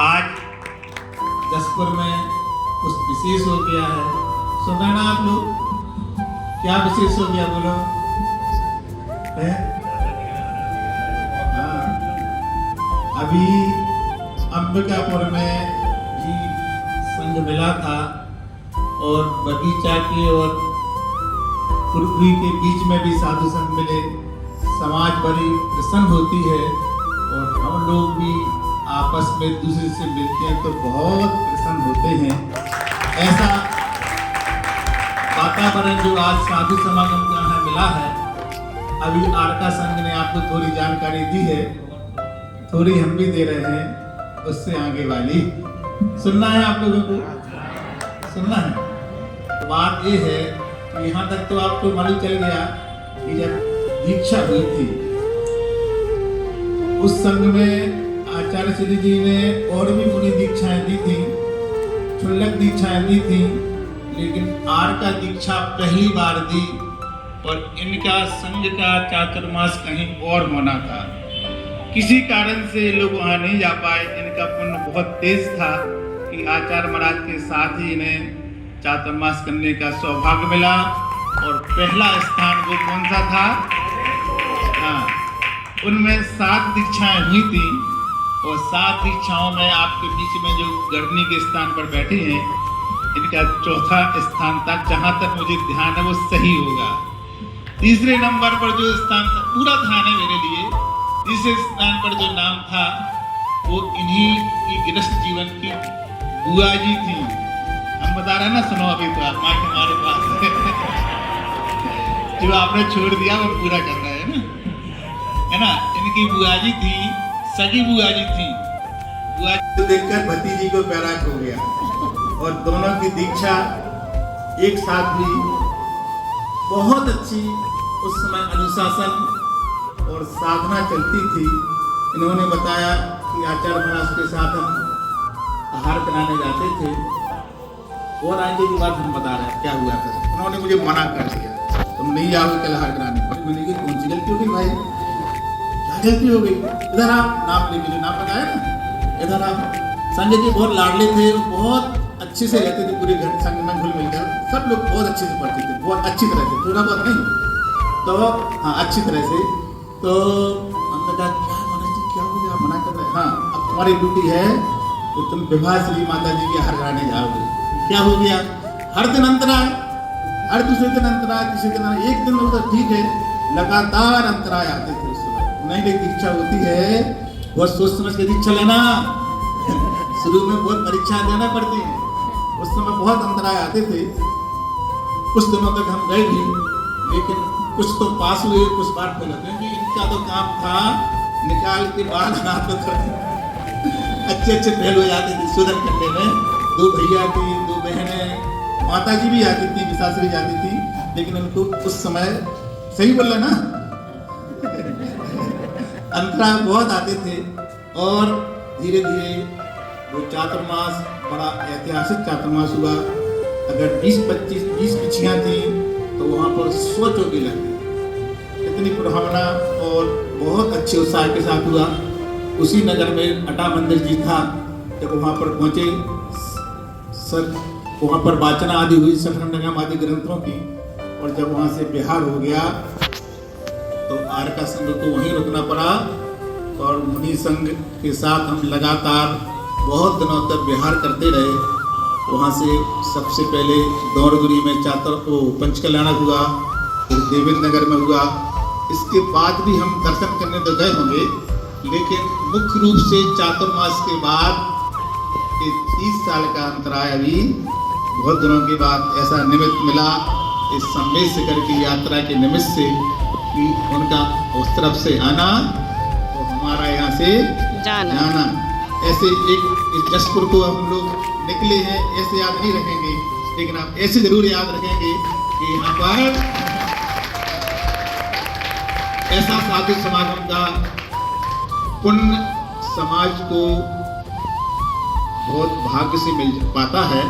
आज जसपुर में कुछ विशेष हो गया है। सुना ना आप लोग? क्या विशेष हो गया बोलो? है? हाँ, अभी अंबिकापुर में जी संघ मिला था और बगीचा के और पुरखरी के बीच में भी साधु संघ मिले। समाज बड़ी प्रसन्न होती है और हम लोग भी आपस में दूसरे से मिलते हैं तो बहुत प्रसन्न होते हैं। ऐसा वातावरण जो आज साधु समागम का यहाँ मिला है, अभी आरका संघ ने आपको थोड़ी जानकारी दी है, थोड़ी हम भी दे रहे हैं, उससे आगे वाली सुनना है आप लोगों को, सुनना है। बात ये है कि यहाँ तक तो आपको मालूम चल गया कि जब दीक्षा हुई थी उस संघ में आचार्य श्री जी ने और भी मुनि दीक्षाएं दी थी, क्षुल्लक दीक्षाएं दी थी, लेकिन आरका दीक्षा पहली बार दी और इनका संघ का चातुर्मास कहीं और होना था। किसी कारण से लोग वहां नहीं जा पाए। इनका पुण्य बहुत तेज था कि आचार्य महाराज के साथ ही इन्हें चातुर्मास करने का सौभाग्य मिला और पहला स्थान वो कौन सा था? हाँ, उनमें 7 दीक्षाएं हुई थी और 7 दीक्षाओं में आपके बीच में जो गर्मी के स्थान पर बैठे हैं, इनका चौथा स्थान था। जहां तक मुझे ध्यान है वो सही होगा। तीसरे नंबर पर जो स्थान था, पूरा ध्यान है मेरे लिए, तीसरे स्थान पर जो नाम था वो इन्हीं की गृहस्थ जीवन की बुआ जी थी। हम बता रहे हैं ना, सुनो अभी तो आप माँ के हमारे पास जो आपने छोड़ दिया वो पूरा कर रहा है ना। इनकी बुआ जी थी, सगी बुआ जी थी। बुआ जी को देखकर भतीजी को पैराक हो गया और दोनों की दीक्षा एक साथ हुई। बहुत अच्छी उस समय अनुशासन और साधना चलती थी। इन्होंने बताया कि आचार्य महाराज के साथ हम आहार कराने जाते थे और आगे की बात हम बता रहे हैं क्या हुआ था। उन्होंने मुझे मना कर दिया, तुम नहीं आओगे कल आहार कराने। मैंने कहा कौन सी गलती हो गई भाई? क्या गलती हो गई? इधर आप नाम ले लीजिए, नाम बताया ना, इधर आप। संजय जी बहुत लाडले थे, बहुत अच्छे से रहते थे, पूरे घर संग में घुल मिलकर सब लोग बहुत अच्छे से पढ़ते थे, बहुत अच्छी तरह से, थोड़ा बहुत नहीं तो हाँ अच्छी तरह से। तो हमने कहा क्या महाराज जी क्या हो गया, मना कर रहे? हाँ, अब तुम्हारी ड्यूटी है तो तुम विवाह श्री माता जी के आहार कराने जाओगे। क्या हो गया? हर दिन अंतराय, हर दूसरे दिन अंतराय, तीसरे दिन एक दिन तो ठीक है, लगातार अंतराय आते थे। उस समय नई नई दीक्षा होती है, बहुत सोच समझ के दीक्षा लेना। शुरू में बहुत परीक्षा देना पड़ती है, उस समय बहुत अंतराय आते थे। कुछ दिनों तक हम गए भी, लेकिन कुछ तो पास हुए, कुछ बार फेल होते। इनका तो काम था निकाल के बाद अच्छे अच्छे फेल हो जाते थे सुधर करने में। 2 भैया थी, 2 बहनें, माता जी भी आती थी, विशाश्री जाती थी, लेकिन उनको उस समय सही बोल रहे ना अंतराय बहुत आते थे। और धीरे धीरे वो चातुर्मास बड़ा ऐतिहासिक चातुर्मास हुआ। अगर 20 पिछियाँ थी तो वहाँ पर 100 चौकी लगती, इतनी पुरहावना और बहुत अच्छे उत्साह के साथ हुआ। उसी नगर में अटा मंदिर जी था। जब वहाँ पर पहुँचे, सर वहाँ पर वाचना आदि हुई सठनगम आदि ग्रंथों की, और जब वहाँ से बिहार हो गया तो आरका संघ को वहीं रुकना पड़ा और मुनि संघ के साथ हम लगातार बहुत दिनों तक बिहार करते रहे। वहाँ से सबसे पहले दौड़गुरी में पंचकल्याणक हुआ, फिर देवेंद्र नगर में हुआ। इसके बाद भी हम दर्शन करने तो गए होंगे, लेकिन मुख्य रूप से चातुर्मास के बाद 30 साल का अंतराय अभी बहुत दिनों के बाद ऐसा निमित्त मिला इस सम्मेद शिखर की यात्रा के निमित्त से कि उनका उस तरफ से आना और हमारा यहाँ से जाना। ऐसे एक इस जसपुर को हम लोग निकले हैं, ऐसे याद नहीं रखेंगे, लेकिन आप ऐसे जरूर याद रखेंगे कि यहाँ पर ऐसा साधु समागम का पुण्य समाज को बहुत भाग्य से मिल पाता है।